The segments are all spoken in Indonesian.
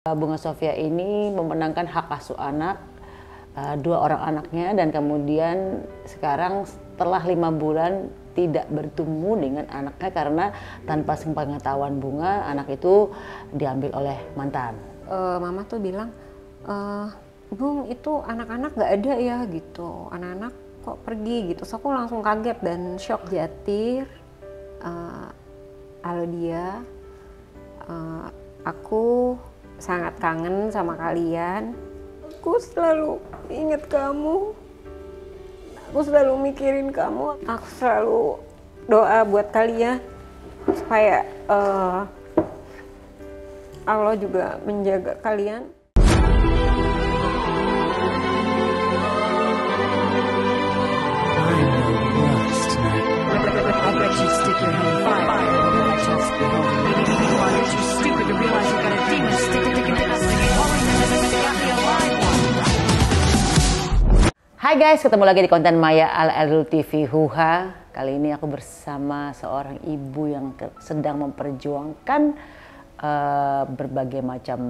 Bunga Sofia ini memenangkan hak asuh anak, dua orang anaknya, dan kemudian sekarang setelah 5 bulan tidak bertemu dengan anaknya karena tanpa sepengetahuan Bunga, anak itu diambil oleh mantan. Mama tuh bilang, Bung itu anak-anak gak ada ya gitu, anak-anak kok pergi gitu. So aku langsung kaget dan shock. Jatir, Aldia, aku sangat kangen sama kalian. Aku selalu ingat kamu. Aku selalu mikirin kamu. Aku selalu doa buat kalian supaya Allah juga menjaga kalian. Hai guys, ketemu lagi di konten Maya Al-Elul TV Huha. Kali ini aku bersama seorang ibu yang sedang memperjuangkan berbagai macam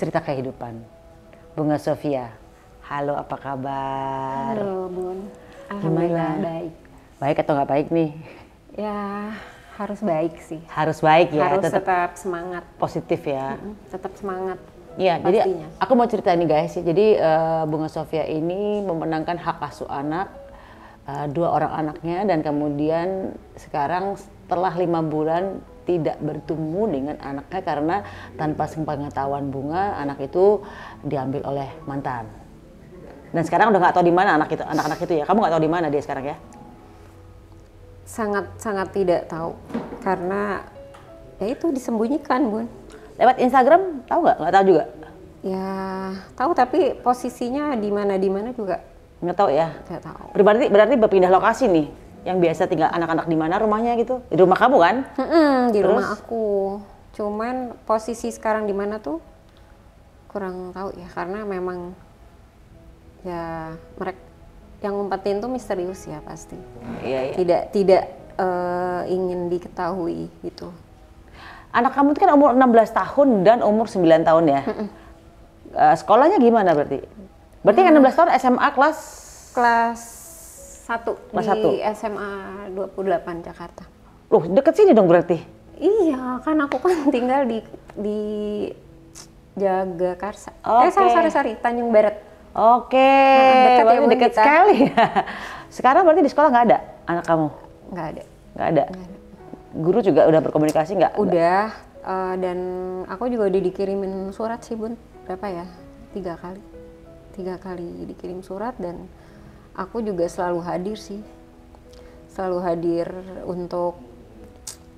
cerita kehidupan. Bunga Sofia, halo, apa kabar? Halo Bun, alhamdulillah baik. Baik atau nggak baik nih? Ya harus baik sih. Harus baik ya, harus tetap semangat. Positif ya. Tetap semangat. Iya, jadi aku mau cerita nih guys. Jadi Bunga Sofia ini memenangkan hak asuh anak, dua orang anaknya, dan kemudian sekarang setelah 5 bulan tidak bertemu dengan anaknya karena tanpa sepengetahuan Bunga, anak itu diambil oleh mantan. Dan sekarang udah nggak tahu di mana anak-anak itu ya. Kamu nggak tahu di mana dia sekarang ya? Sangat tidak tahu karena ya itu disembunyikan, Bun. Lewat Instagram tahu nggak? Nggak tahu juga. Ya tahu, tapi posisinya di mana juga nggak tahu ya. Nggak tahu. Berarti berpindah lokasi nih. Yang biasa tinggal anak-anak di mana rumahnya gitu? Di rumah kamu kan? Di rumah aku. Cuman posisi sekarang di mana tuh kurang tahu ya, karena memang ya mereka yang ngumpetin tuh misterius ya pasti. Iya, iya. Tidak ingin diketahui gitu. Anak kamu itu kan umur 16 tahun dan umur 9 tahun ya? Sekolahnya gimana berarti? Berarti kan 16 tahun SMA kelas 1 kelas di 1? SMA 28 Jakarta. Loh, deket sini dong berarti? Iya, kan aku kan tinggal di Jagakarsa. Sorry, Tanjung Barat. Oke, berarti deket sekali. Sekarang berarti di sekolah nggak ada anak kamu? Nggak ada. Nggak ada? Guru juga udah berkomunikasi nggak? Udah, dan aku juga udah dikirimin surat sih Bun. Berapa ya? 3 kali. 3 kali dikirim surat, dan aku juga selalu hadir sih. Selalu hadir untuk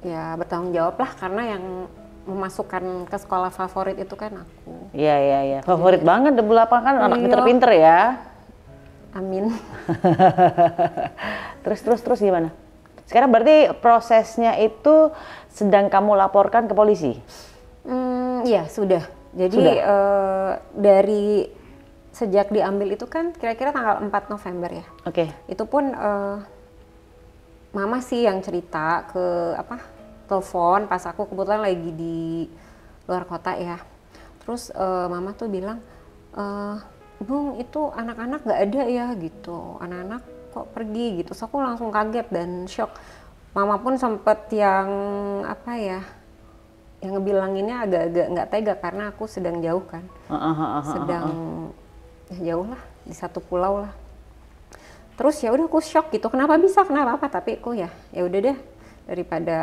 ya bertanggung jawab lah, karena yang memasukkan ke sekolah favorit itu kan aku. Iya. Favorit banget Debu Lapang kan, anak pinter-pinter ya. Amin. Terus gimana? Sekarang berarti prosesnya itu sedang kamu laporkan ke polisi? Iya, sudah. Jadi dari sejak diambil itu kan kira-kira tanggal 4 November ya. Oke. Itu pun mama sih yang cerita ke telepon pas aku kebetulan lagi di luar kota ya. Terus mama tuh bilang, Bung itu anak-anak nggak ada ya gitu, anak-anak kok pergi gitu. So aku langsung kaget dan shock. Mama pun sempet yang yang ngebilanginnya agak-agak nggak tega karena aku sedang jauh kan. Sedang jauh lah, di satu pulau lah. Terus ya udah aku shock gitu, kenapa apa, tapi aku ya udah deh, daripada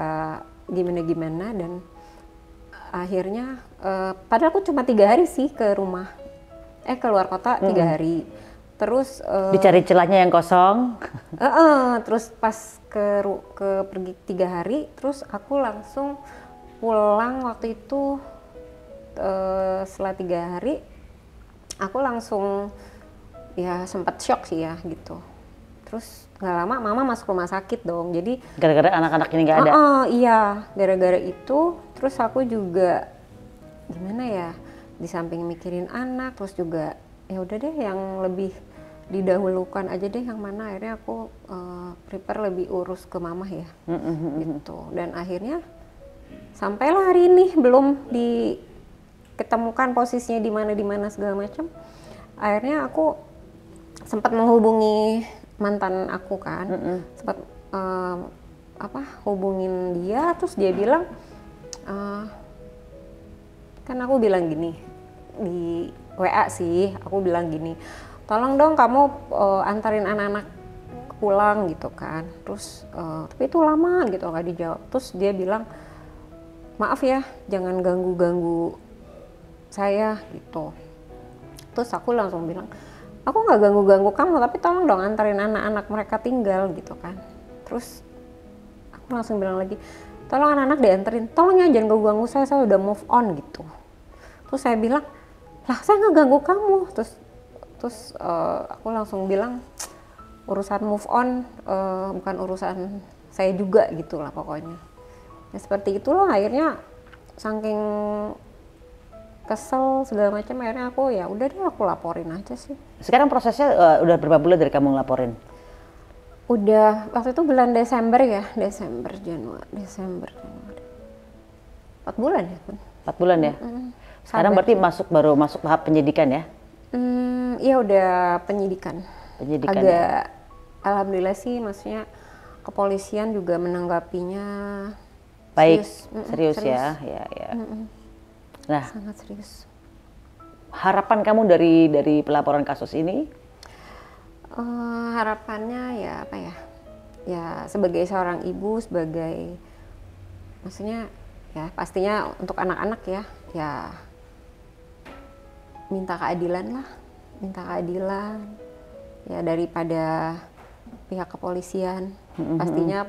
gimana, dan akhirnya padahal aku cuma 3 hari sih ke rumah, keluar kota 3 hari. Terus dicari celahnya yang kosong. Terus pas pergi 3 hari, terus aku langsung pulang waktu itu. Setelah 3 hari aku langsung ya sempat shock sih ya gitu. Terus nggak lama mama masuk rumah sakit dong. Jadi gara-gara anak-anak ini nggak ada? Iya, gara-gara itu. Terus aku juga gimana ya, di samping mikirin anak, terus juga ya udah deh yang lebih didahulukan aja deh yang mana. Akhirnya aku prepare lebih urus ke mama ya, gitu. Dan akhirnya sampailah hari ini belum ketemukan posisinya di mana segala macam. Akhirnya aku sempat menghubungi mantan aku kan, sempat hubungin dia, terus dia bilang, kan aku bilang gini di WA sih, aku bilang gini, tolong dong kamu antarin anak-anak pulang gitu kan, terus tapi itu lama gitu nggak dijawab. Terus dia bilang, maaf ya, jangan ganggu-ganggu saya gitu. Terus aku langsung bilang, aku nggak ganggu-ganggu kamu, tapi tolong dong antarin anak-anak mereka tinggal gitu kan. Terus aku langsung bilang lagi, tolong anak-anak dianterin, tolong ya jangan ganggu-ganggu saya udah move on gitu. Terus saya bilang, lah saya nggak ganggu kamu. Terus aku langsung bilang, urusan move on bukan urusan saya juga gitu lah pokoknya. Ya seperti itulah, akhirnya saking kesel segala macam, akhirnya aku ya udah deh aku laporin aja sih. Sekarang prosesnya udah berapa bulan dari kamu ngelaporin? Udah waktu itu bulan Desember ya, Januari. 4 bulan ya Bun. 4 bulan ya? Sekarang berarti baru masuk tahap penyidikan ya? Iya udah penyidikan. Penyidikan agak ya? Alhamdulillah sih, maksudnya kepolisian juga menanggapinya Baik, serius. ya. Nah, sangat serius. harapan kamu dari pelaporan kasus ini? Harapannya ya apa ya? Ya sebagai seorang ibu, sebagai maksudnya ya pastinya untuk anak-anak ya minta keadilan ya daripada pihak kepolisian. Pastinya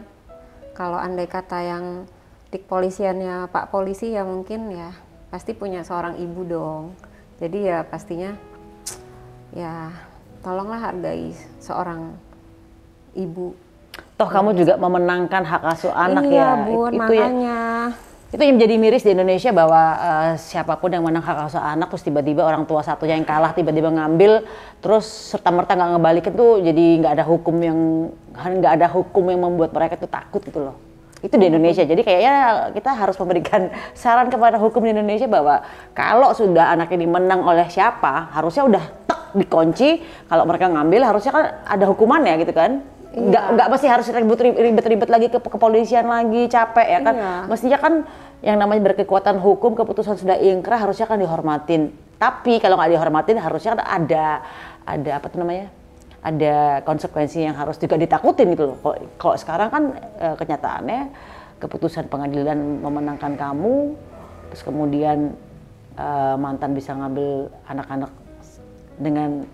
kalau andai kata yang di kepolisiannya Pak Polisi ya mungkin ya pasti punya seorang ibu dong. Jadi ya pastinya ya tolonglah hargai seorang ibu. Toh kamu juga memenangkan hak asuh anak ya. Bun, itu makanya. Itu yang menjadi miris di Indonesia bahwa siapapun yang menang hak asuh anak terus tiba-tiba orang tua satunya yang kalah tiba-tiba ngambil terus serta-merta nggak ngebalikin tuh, jadi nggak ada hukum yang membuat mereka tuh takut gitu loh. Itu di Indonesia. Jadi kayaknya kita harus memberikan saran kepada hukum di Indonesia bahwa kalau sudah anak ini menang oleh siapa, harusnya udah tek dikunci. Kalau mereka ngambil harusnya kan ada hukumannya gitu kan. Nggak mesti harus ribet-ribet lagi ke kepolisian lagi, capek ya kan. Mestinya kan yang namanya berkekuatan hukum, keputusan sudah ingkrah harusnya kan dihormatin. Tapi kalau nggak dihormatin harusnya kan ada apa tuh namanya? Ada konsekuensi yang harus juga ditakutin gitu loh. Kalau sekarang kan kenyataannya keputusan pengadilan memenangkan kamu, terus kemudian mantan bisa ngambil anak-anak dengan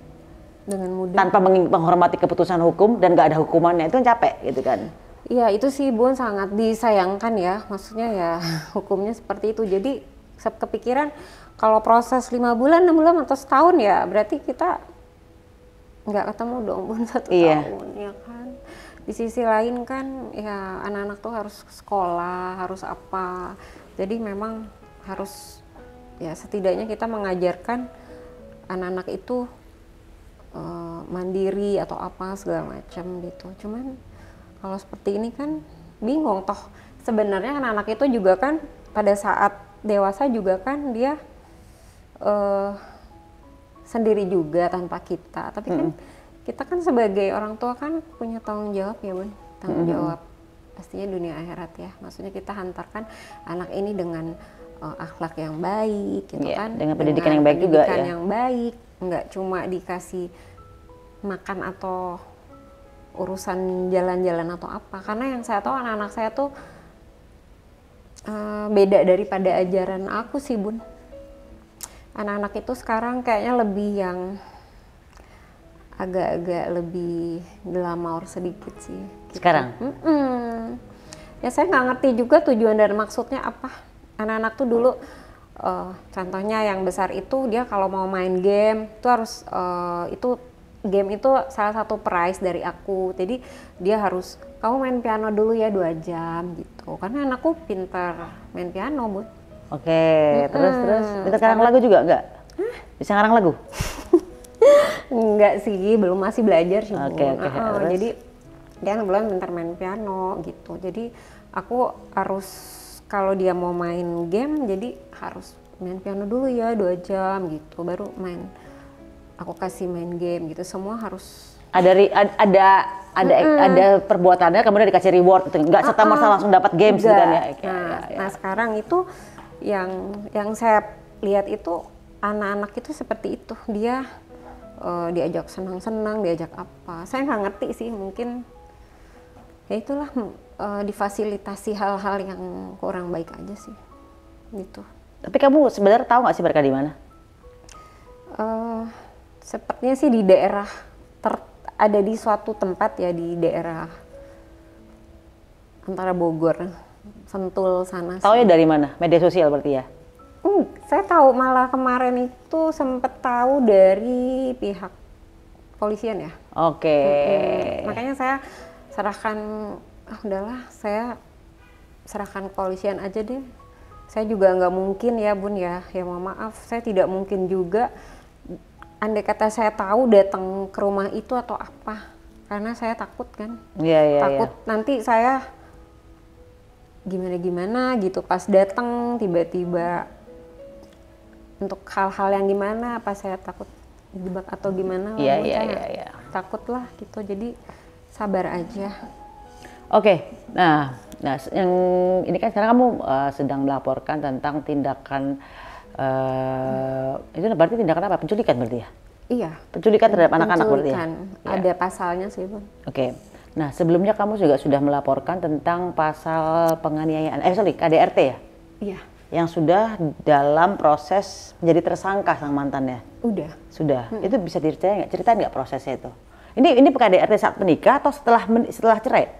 mudah tanpa menghormati keputusan hukum dan gak ada hukumannya, itu kan capek gitu kan. Iya itu sih Bun, sangat disayangkan ya, maksudnya ya hukumnya seperti itu. Jadi kepikiran kalau proses 5 bulan, 6 bulan atau setahun ya berarti kita nggak ketemu dong Bun 1 tahun ya kan. Di sisi lain kan ya anak-anak tuh harus sekolah, harus apa, jadi memang harus ya setidaknya kita mengajarkan anak-anak itu mandiri atau apa segala macam gitu. Cuman kalau seperti ini kan bingung, toh sebenarnya anak-anak itu juga kan pada saat dewasa juga kan dia sendiri juga tanpa kita, tapi kan kita kan sebagai orang tua kan punya tanggung jawab ya Bun, tanggung jawab pastinya dunia akhirat ya. Maksudnya kita hantarkan anak ini dengan akhlak yang baik gitu kan, dengan pendidikan yang baik juga ya, yang baik, nggak cuma dikasih makan atau urusan jalan-jalan atau apa. Karena yang saya tahu anak-anak saya tuh beda daripada ajaran aku sih Bun. Anak-anak itu sekarang kayaknya lebih yang agak-agak lebih glamor sedikit sih gitu. Sekarang? Ya saya nggak ngerti juga tujuan dan maksudnya apa. Anak-anak tuh dulu contohnya yang besar itu dia kalau mau main game itu harus game itu salah satu prize dari aku. Jadi dia harus, kamu main piano dulu ya 2 jam gitu. Karena anakku pintar main piano Bun. Oke, terus bisa ngarang lagu juga enggak? Bisa ngarang lagu? Enggak sih, belum, masih belajar sih Bun. Oke. Jadi dia belum pintar main piano gitu. Jadi aku harus, kalau dia mau main game jadi harus main piano dulu ya 2 jam gitu, baru aku kasih main game gitu. Semua harus ada perbuatannya, kemudian dikasih reward gitu. Nggak serta-merta langsung dapat games gitu kan ya. Nah, sekarang itu yang saya lihat itu anak-anak itu seperti itu. Dia diajak senang-senang, diajak apa. Saya nggak ngerti sih, mungkin ya itulah difasilitasi hal-hal yang kurang baik aja sih. Gitu. Tapi kamu sebenarnya tahu nggak sih mereka di mana? Sepertinya sih di daerah ada di suatu tempat ya, di daerah antara Bogor, Sentul sana. Tahu ya dari mana? Media sosial berarti ya? Saya tahu malah kemarin itu sempet tahu dari pihak polisian ya. Oke. Makanya saya serahkan, udahlah saya serahkan polisian aja deh. Saya juga nggak mungkin ya Bun ya mohon maaf, saya tidak mungkin juga andai kata saya tahu datang ke rumah itu atau apa, karena saya takut kan. Takut nanti saya gimana gitu pas datang tiba-tiba untuk hal-hal yang gimana, apa saya takut dijebak atau gimana. Takut lah gitu, jadi sabar aja. Oke. Nah yang ini kan sekarang kamu sedang melaporkan tentang tindakan itu berarti tindakan apa? Penculikan berarti ya? Iya. Penculikan terhadap anak-anak berarti ya? Ada pasalnya sih Bun. Oke. Nah sebelumnya kamu juga sudah melaporkan tentang pasal penganiayaan, KDRT ya? Iya. Yang sudah dalam proses menjadi tersangka sang mantannya? Sudah. Itu bisa ceritain nggak prosesnya itu? Ini KDRT saat menikah atau setelah cerai?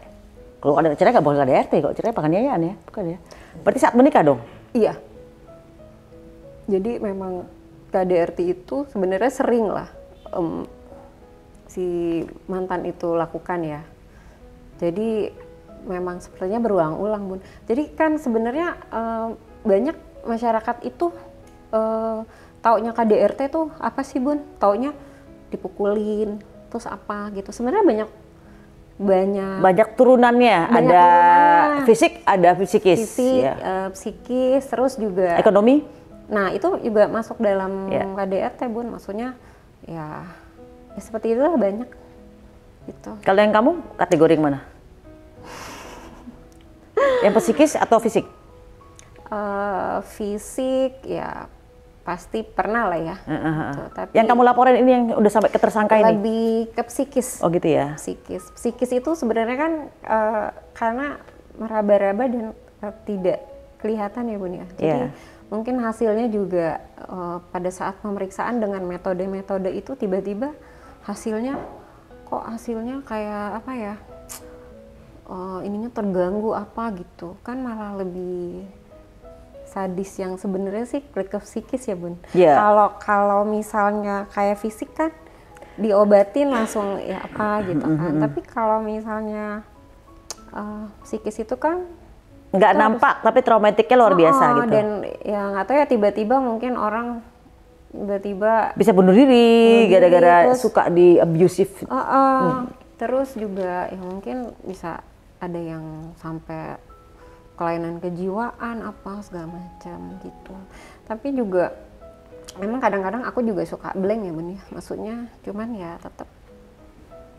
Kalau ada cerai nggak boleh KDRT, kalau cerai penganiayaan ya, bukan ya? Berarti saat menikah dong? Iya. Jadi memang KDRT itu sebenarnya sering lah si mantan itu lakukan ya. Jadi memang sepertinya berulang-ulang Bun. Jadi kan sebenarnya banyak masyarakat itu taunya KDRT tuh apa sih Bun? Taunya dipukulin, terus apa gitu. Sebenarnya banyak turunannya, ada fisik, ada psikis, psikis, terus juga ekonomi. Nah itu juga masuk dalam KDRT Bun, maksudnya ya seperti itulah banyak. Gitu. Kalau yang kamu kategori yang mana? Yang psikis atau fisik? Fisik ya pasti pernah lah ya. Gitu. Tapi yang kamu laporin ini yang udah sampai ke tersangka ini? Lebih ke psikis. Oh gitu ya? Psikis itu sebenarnya kan karena meraba-raba dan tidak kelihatan ya Bun ya. Jadi mungkin hasilnya juga pada saat pemeriksaan dengan metode-metode itu tiba-tiba hasilnya kayak apa ya? Ininya terganggu apa gitu. Kan malah lebih sadis, yang sebenarnya sih ke psikis ya Bun. Kalau misalnya kayak fisik kan diobatin langsung ya apa gitu kan. Tapi kalau misalnya psikis itu kan nggak nampak tapi traumatiknya luar biasa gitu. Dan ya nggak tahu ya, tiba-tiba mungkin orang tiba-tiba bisa bunuh diri gara-gara suka di abusive. Terus juga ya mungkin bisa ada yang sampai kelainan kejiwaan apa segala macam gitu. Tapi juga memang kadang-kadang aku juga suka blank ya Bun ya. Maksudnya cuman ya tetap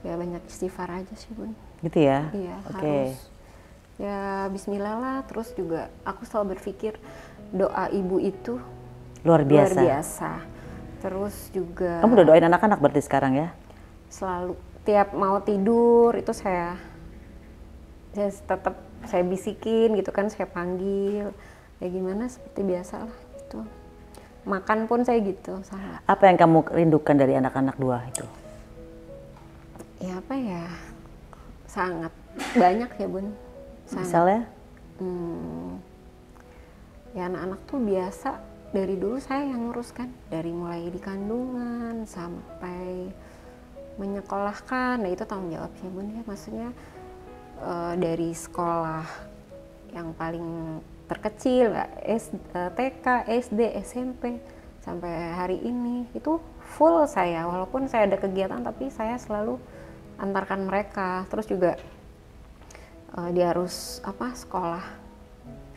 ya banyak istighfar aja sih Bun. Gitu ya? Iya, harus ya bismillah lah. Terus juga aku selalu berpikir doa ibu itu luar biasa. Terus juga kamu udah doain anak-anak berarti sekarang ya? Selalu tiap mau tidur itu saya tetap saya bisikin gitu kan, saya panggil ya gimana seperti biasa lah gitu. Makan pun saya gitu sama. Apa yang kamu rindukan dari anak-anak dua itu? Ya apa ya, sangat banyak ya Bun. Misalnya? Ya anak-anak tuh biasa dari dulu saya yang ngurus kan, dari mulai di kandungan sampai menyekolahkan. Nah itu tanggung jawab ya Bun ya, maksudnya dari sekolah yang paling terkecil TK, SD, SMP sampai hari ini itu full saya, walaupun saya ada kegiatan tapi saya selalu antarkan mereka. Terus juga dia harus sekolah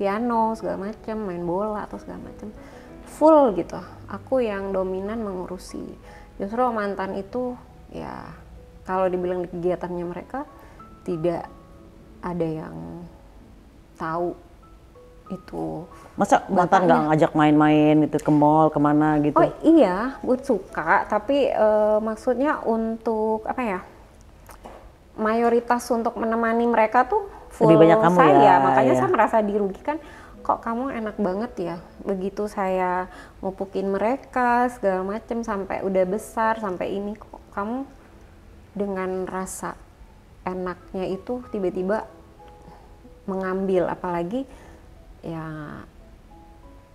piano segala macam, main bola atau segala macam. full gitu. Aku yang dominan mengurusi. Justru mantan itu ya kalau dibilang di kegiatannya mereka tidak ada yang tahu itu. Masa mantan nggak ngajak main-main itu ke mall kemana gitu? Oh iya, gue suka, tapi maksudnya untuk apa ya? Mayoritas untuk menemani mereka tuh full lebih banyak kamu saya, ya, makanya ya. saya merasa dirugikan. Kok kamu enak banget ya, begitu saya ngupukin mereka segala macem sampai udah besar sampai ini, kok kamu dengan rasa enaknya itu tiba-tiba mengambil, apalagi ya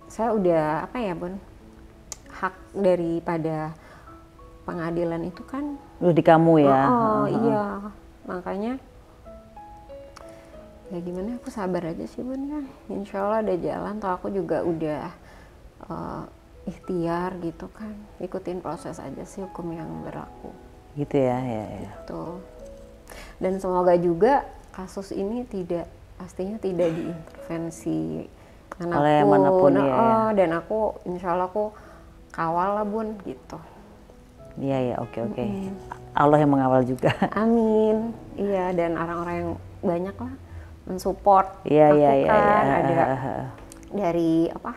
saya udah apa ya Bun, hak daripada pengadilan itu kan Udah di kamu ya. Iya, makanya ya gimana, aku sabar aja sih Bun ya, insya Allah ada jalan. Toh aku juga udah ikhtiar gitu kan, ikutin proses aja sih hukum yang berlaku Gitu ya, ya. gitu. Dan semoga juga kasus ini pastinya tidak diintervensi manapun, oleh manapun ya. Dan aku insya Allah aku kawal lah Bun gitu. Iya ya, oke. Allah yang mengawal juga. Amin. Iya, dan orang-orang yang banyak lah mensupport Iya. Ada dari apa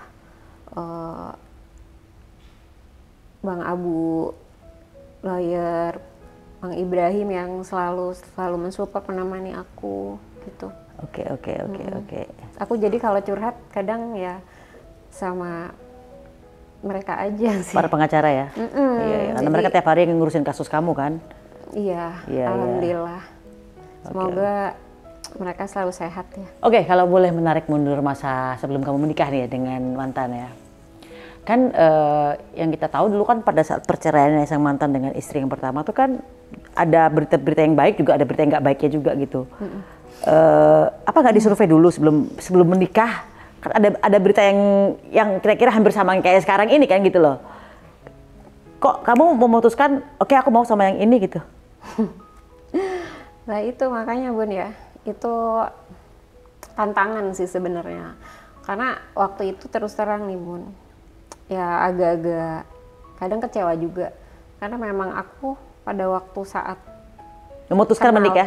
Bang Abu, lawyer, Bang Ibrahim yang selalu mensupport menemani aku gitu. Oke. Aku jadi kalau curhat kadang ya sama mereka aja sih. Para pengacara ya. Iya, karena mereka tiap hari ngurusin kasus kamu kan. Iya, alhamdulillah. Semoga mereka selalu sehat ya. Oke, kalau boleh menarik mundur masa sebelum kamu menikah nih ya dengan mantan ya. Kan yang kita tahu dulu kan pada saat perceraian sang mantan dengan istri yang pertama tuh kan ada berita-berita yang baik juga, ada berita yang nggak baiknya juga gitu. Apa nggak disurvei dulu sebelum menikah? Kan ada berita yang kira-kira hampir sama kayak sekarang ini kan gitu loh. Kok kamu memutuskan, oke, aku mau sama yang ini gitu? Nah itu makanya Bun ya, itu tantangan sih sebenarnya. Karena waktu itu terus terang nih Bun, ya agak-agak kadang kecewa juga. Karena memang aku pada waktu saat memutuskan menikah?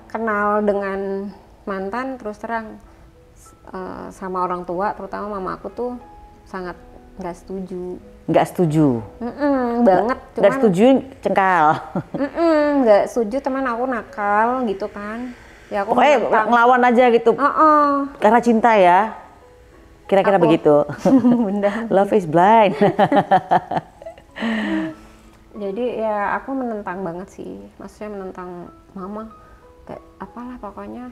Kenal dengan mantan, terus terang sama orang tua, terutama mama aku tuh sangat nggak setuju. Nggak setuju? Banget. Nggak setuju cengkal? Nggak setuju, teman aku nakal gitu kan. Ya aku ngelawan aja gitu. Karena cinta ya? Kira-kira begitu? Benar. Love is blind. Jadi ya aku menentang banget sih. Maksudnya menentang mama. Kayak apalah pokoknya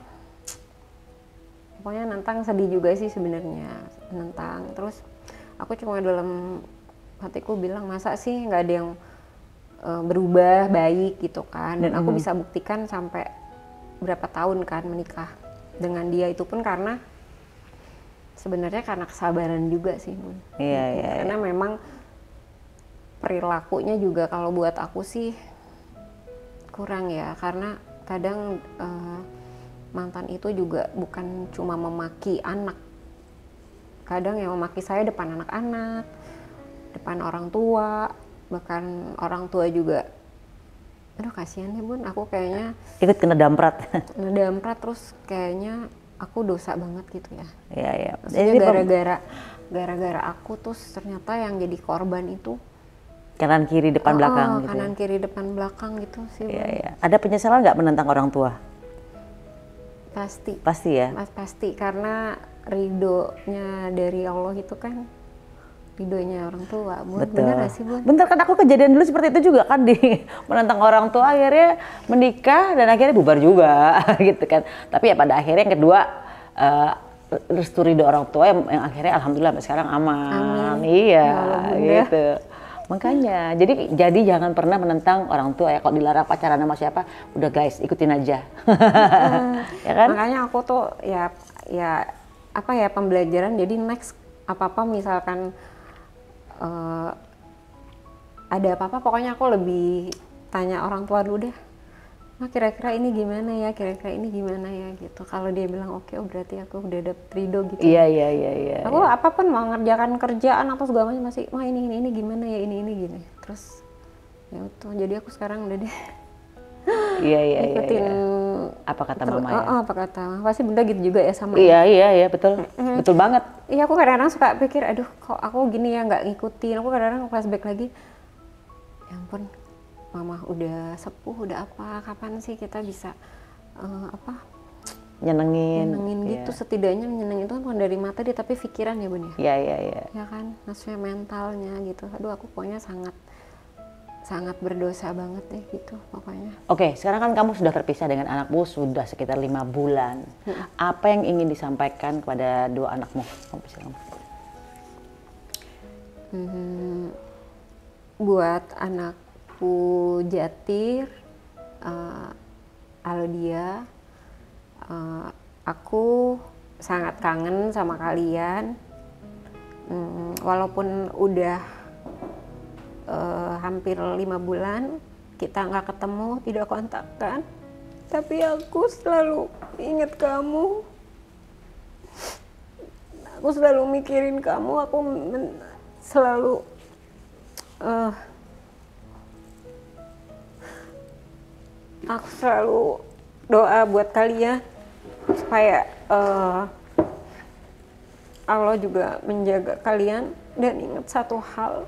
nentang, sedih juga sih sebenarnya, nentang. Terus aku cuma dalam hatiku bilang, masa sih nggak ada yang berubah baik gitu kan. Dan aku bisa buktikan sampai berapa tahun kan menikah dengan dia, itu pun karena sebenarnya karena kesabaran juga sih Bun. Iya. Karena memang perilakunya juga kalau buat aku sih kurang ya, karena kadang mantan itu juga bukan cuma memaki anak, kadang yang memaki saya depan anak-anak, depan orang tua, bahkan orang tua juga. Aduh kasihan ya Bun, aku kayaknya ikut kena damprat. Terus kayaknya aku dosa banget gitu ya. Iya. Maksudnya gara-gara aku terus ternyata yang jadi korban itu kanan kiri depan belakang gitu. Kanan kiri depan belakang gitu sih. Iya. Ada penyesalan nggak menentang orang tua? Pasti ya? Pasti, karena ridhonya dari Allah itu kan ridhonya orang tua, Bun. Betul. Bener gak sih Bun? Bentar, kan aku kejadian dulu seperti itu juga kan, menentang orang tua, akhirnya menikah dan akhirnya bubar juga gitu kan. Tapi ya pada akhirnya yang kedua restu ridho orang tua yang akhirnya alhamdulillah sampai sekarang aman. Amin. Iya Ya, gitu. Makanya, jadi jangan pernah menentang orang tua ya. Kalau dilarang pacaran sama siapa, udah guys, ikutin aja. Ya kan? Makanya aku tuh ya apa ya, pembelajaran. Jadi next apa-apa misalkan ada apa-apa, pokoknya aku lebih tanya orang tua dulu deh. kira-kira ini gimana ya, kira-kira ini gimana ya gitu. Kalau dia bilang oke, oh berarti aku udah dapet ridho gitu. Iya. Aku apapun mau ngerjakan kerjaan atau segala macam masih, wah ini gimana ya, ini gini. Terus ya utuh, jadi aku sekarang udah deh Iya. ikutin Apa kata mama ya? apa kata mama, pasti bunda gitu juga ya sama. Iya betul, betul banget. Iya, aku kadang-kadang suka pikir, aduh kok aku gini ya, nggak ngikutin. Aku kadang-kadang flashback lagi, ya ampun, mama udah sepuh, udah apa, kapan sih kita bisa nyenengin gitu. Setidaknya menyenengin itu kan bukan dari mata dia, tapi pikiran ya bun ya. Iya. Ya kan, maksudnya mentalnya gitu. Aduh, aku pokoknya sangat berdosa banget deh gitu pokoknya. Oke, sekarang kan kamu sudah terpisah dengan anakmu sudah sekitar 5 bulan. Apa yang ingin disampaikan kepada dua anakmu? Buat anakku Jatir, Aldia, aku sangat kangen sama kalian. Walaupun udah hampir 5 bulan kita nggak ketemu, tidak kontakkan, tapi aku selalu ingat kamu. Aku selalu mikirin kamu. Aku selalu aku selalu doa buat kalian supaya Allah juga menjaga kalian. Dan ingat satu hal,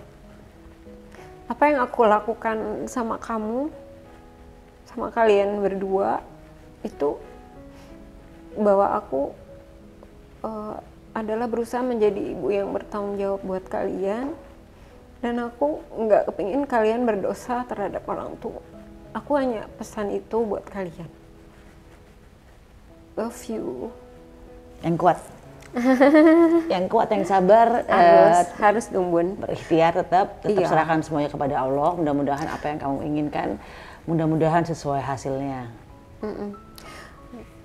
apa yang aku lakukan sama kamu, sama kalian berdua, itu bahwa aku adalah berusaha menjadi ibu yang bertanggung jawab buat kalian. Dan aku nggak kepingin kalian berdosa terhadap orang tua. Aku hanya pesan itu buat kalian. Love you. Yang kuat. Yang kuat, yang sabar, harus Bun. Berikhtiar tetap serahkan semuanya kepada Allah. Mudah-mudahan apa yang kamu inginkan, mudah-mudahan sesuai hasilnya.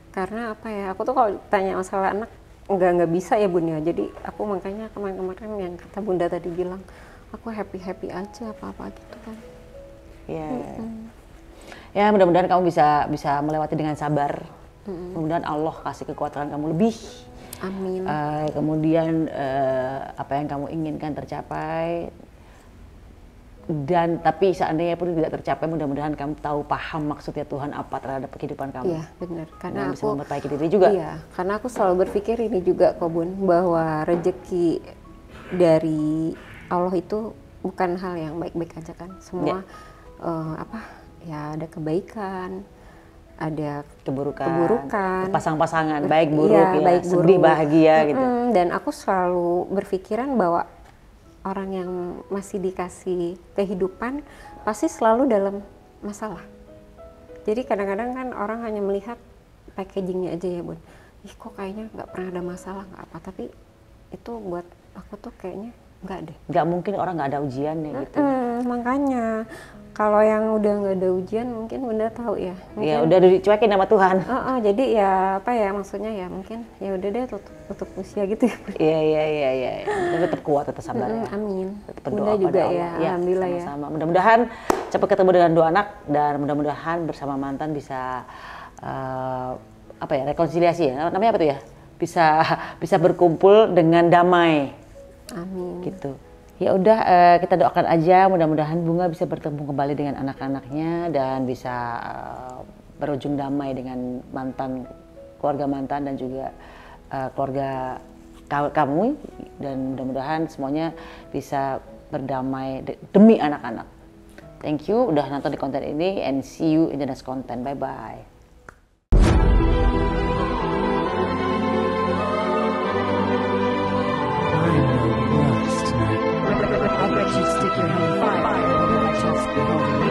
Karena apa ya, aku tuh kalau tanya masalah anak nggak bisa ya Bun ya. Jadi aku makanya kemarin-kemarin yang kata Bunda tadi bilang, aku happy aja apa gitu kan. Ya mudah-mudahan kamu bisa melewati dengan sabar. Mudah-mudahan Allah kasih kekuatan kamu lebih. Amin. Kemudian apa yang kamu inginkan tercapai, dan tapi seandainya pun tidak tercapai, mudah-mudahan kamu tahu paham maksudnya Tuhan apa terhadap kehidupan kamu. Iya benar, karena aku bisa memperbaiki diri juga. Iya, karena aku selalu berpikir ini juga kok Bun, bahwa rezeki dari Allah itu bukan hal yang baik-baik aja kan. Semua ya ada kebaikan, ada keburukan, pasang-pasangan baik buruk, baik sedih bahagia gitu. Dan aku selalu berpikiran bahwa orang yang masih dikasih kehidupan pasti selalu dalam masalah. Jadi kadang-kadang kan orang hanya melihat packagingnya aja ya Bun. Ih kok kayaknya nggak pernah ada masalah, nggak apa. Tapi itu buat aku tuh kayaknya nggak deh. Nggak mungkin orang nggak ada ujiannya gitu. Makanya kalau yang udah nggak ada ujian mungkin Bunda tahu ya. Ya udah dicuekin sama Tuhan. Jadi ya apa ya, maksudnya ya mungkin ya udah deh tutup usia gitu ya. Iya. Tetap kuat, tetap sabar ya. Amin. Tetap Bunda juga ya. Alhamdulillah ya. Sama-sama. Mudah-mudahan cepat ketemu dengan dua anak dan mudah-mudahan bersama mantan bisa rekonsiliasi ya. Namanya apa tuh ya? Bisa berkumpul dengan damai. Amin. Gitu. Ya udah kita doakan aja, mudah-mudahan Bunga bisa bertemu kembali dengan anak-anaknya dan bisa berujung damai dengan keluarga mantan dan juga keluarga kamu, dan mudah-mudahan semuanya bisa berdamai demi anak-anak. Thank you udah nonton di konten ini, and see you in the next content. Bye bye. I bet you stick your head in fire. Just behold